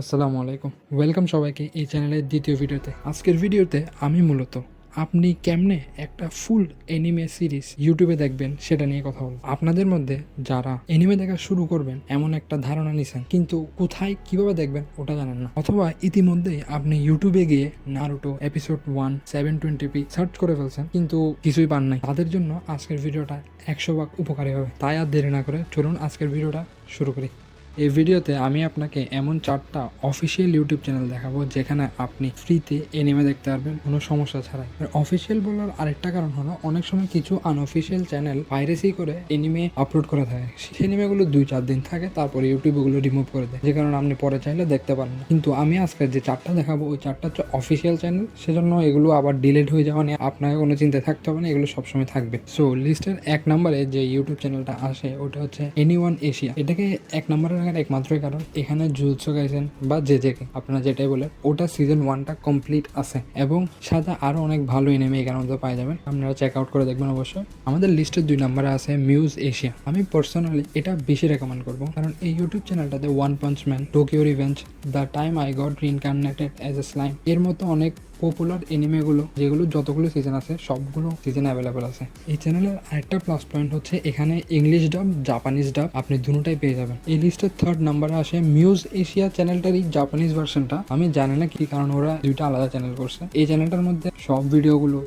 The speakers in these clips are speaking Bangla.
আসসালামু আলাইকুম। ওয়েলকাম সবাইকে এই চ্যানেলের দ্বিতীয় ভিডিওতে। আজকের ভিডিওতে আমি মূলত আপনি কেমনে একটা ফুল এনিমে সিরিজ ইউটিউবে দেখবেন সেটা নিয়ে কথা বলবো। আপনাদের মধ্যে যারা এনিমে দেখা শুরু করবেন এমন একটা ধারণা নিছেন, কিন্তু কোথায় কিভাবে দেখবেন ওটা জানেন না, অথবা ইতিমধ্যেই আপনি ইউটিউবে গিয়ে নারুটো এপিসোড 1 720p সার্চ করে ফেলছেন কিন্তু কিছুই পান নাই। তাদের জন্য আজকের ভিডিওটা 100 ভাগ উপকারী হবে। তাই আর দেরি না করে চলুন আজকের ভিডিওটা শুরু করি। এই ভিডিওতে আমি আপনাকে এমন 4টা অফিসিয়াল ইউটিউব চ্যানেল দেখাবো যেখানে আপনি ফ্রিতে এনিমে দেখতে পারবেন কোনো সমস্যা ছাড়াই। আর অফিসিয়াল বলার আরেকটা কারণ হলো অনেক সময় কিছু আনঅফিসিয়াল চ্যানেল পাইরেসি করে এনিমে আপলোড করে থাকে। সেই এনিমেগুলো 2-4 দিন থাকে, তারপরে ইউটিউব ওগুলো রিমুভ করে দেয়, যে কারণে আপনি পরে চাইলে দেখতে পারেন না। কিন্তু আমি আজকে যে 4টা দেখাবো ওই 4টা হচ্ছে অফিসিয়াল চ্যানেল, সেজন্য এগুলো আবার ডিলিট হয়ে যাওয়া নিয়ে আপনাকে কোনো চিন্তা থাকতে হবে না, এগুলো সবসময় থাকবে। সো লিস্টের 1 নম্বরে যে ইউটিউব চ্যানেলটা আসে ওটা হচ্ছে এনিওয়ান এশিয়া। এটাকে 1 নম্বরে রাখার একমাত্রই কারণ এখানে জুজুৎসু কাইসেন বা জেজেকে আপনারা যেটাই বলেন ওটা সিজন 1টা কমপ্লিট আছে এবং সাথে আরো অনেক ভালো এনিমে এখানের মধ্যে পাওয়া যাবেন, আপনারা চেক আউট করে দেখবেন অবশ্যই। আমাদের লিস্টের 2 নম্বরে আছে মিউজ এশিয়া। আমি পার্সোনালি এটা বেশি রেকমেন্ড করবো কারণ এই ইউটিউব চ্যানেলটাতে One Punch Man, Tokyo revenge, the time I got reincarnated as a slime এর মতো অনেক পপুলার এনিমেগুলো, যেগুলো যতগুলো সিজন আছে সবগুলো সিজন অ্যাভেলেবেল আছে। এই চ্যানেলের আরেকটা প্লাস পয়েন্ট হচ্ছে এখানে ইংলিশ ডাব, জাপানিজ ডাব আপনি দুটোটাই পেয়ে যাবেন। এই লিস্টের 3rd নাম্বারে আসে মিউজ এশিয়া চ্যানেলটারই জাপানিজ ভার্সনটা। আমি জানি না কি কারণ ওরা 2টা আলাদা চ্যানেল করছে। এই চ্যানেলটার মধ্যে সব ভিডিওগুলো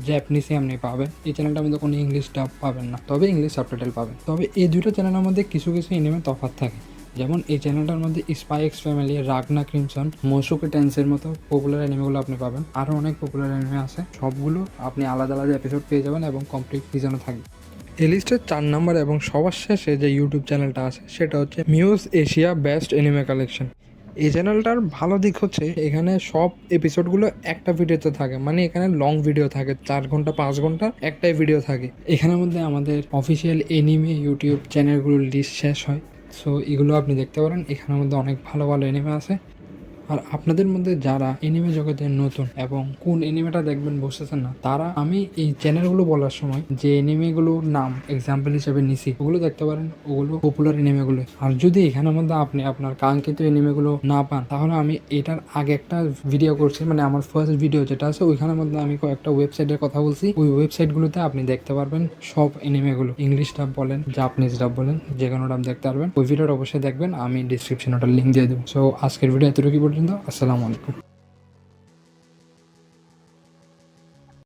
জাপানিজে আপনি পাবেন। এই চ্যানেলটার মধ্যে কোনো ইংলিশ ডাব পাবেন না, তবে ইংলিশ সাবটাইটেল পাবেন। তবে এই 2টা চ্যানেলের মধ্যে কিছু কিছু এনিমে তফাৎ থাকে, যেমন এই চ্যানেলটার মধ্যে স্পাই এক্স ফ্যামিলি, রাগনা ক্রিমসন, মোসুকে টেন্সের মতো পপুলার অ্যানিমেগুলো আপনি পাবেন। আরও অনেক পপুলার অ্যানিমে আছে, সবগুলো আপনি আলাদা আলাদা এপিসোড পেয়ে যাবেন এবং কমপ্লিট সিজনও থাকবে। এই লিস্টের 4 নম্বর এবং সবার শেষে যে ইউটিউব চ্যানেলটা আছে সেটা হচ্ছে muse Asia best anime collection. এই চ্যানেলটার ভালো দিক হচ্ছে এখানে সব এপিসোডগুলো একটা ভিডিওতে থাকে, মানে এখানে লং ভিডিও থাকে, 4 ঘন্টা 5 ঘন্টা একটাই ভিডিও থাকে। এখানের মধ্যে আমাদের অফিসিয়াল এনিমে ইউটিউব চ্যানেলগুলোর লিস্ট শেষ হয়। সো এগুলো আপনি দেখতে পারেন, এখানের মধ্যে অনেক ভালো ভালো এনিমে আছে। আর আপনাদের মধ্যে যারা এনিমে জগতে নতুন এবং কোন এনিমেটা দেখবেন বুঝতেছেন না, তারা আমি এই চ্যানেলগুলো বলার সময় যে এনিমেগুলোর নাম এক্সাম্পল হিসেবে নিছি ওগুলো দেখতে পারেন, ওগুলো পপুলার এনিমেগুলো। আর যদি এখানের মধ্যে আপনি আপনার কাঙ্ক্ষিত এনিমেগুলো না পান তাহলে আমি এটার আগে একটা ভিডিও করছি, মানে আমার ফার্স্ট ভিডিও যেটা আছে ওইখানের মধ্যে আমি কয়েকটা ওয়েবসাইটের কথা বলছি। ওই ওয়েবসাইটগুলোতে আপনি দেখতে পারবেন সব এনিমেগুলো, ইংলিশ ডাব বলেন, জাপানিজ ডাব বলেন, যে কোনো ডাব দেখতে পারবেন। ওই ভিডিওটা অবশ্যই দেখবেন, আমি ডিসক্রিপশনে ওটার লিঙ্ক দিয়ে দেবো। সো আজকের ভিডিও এতটুকু পর্যন্ত। আসসালামু আলাইকুম।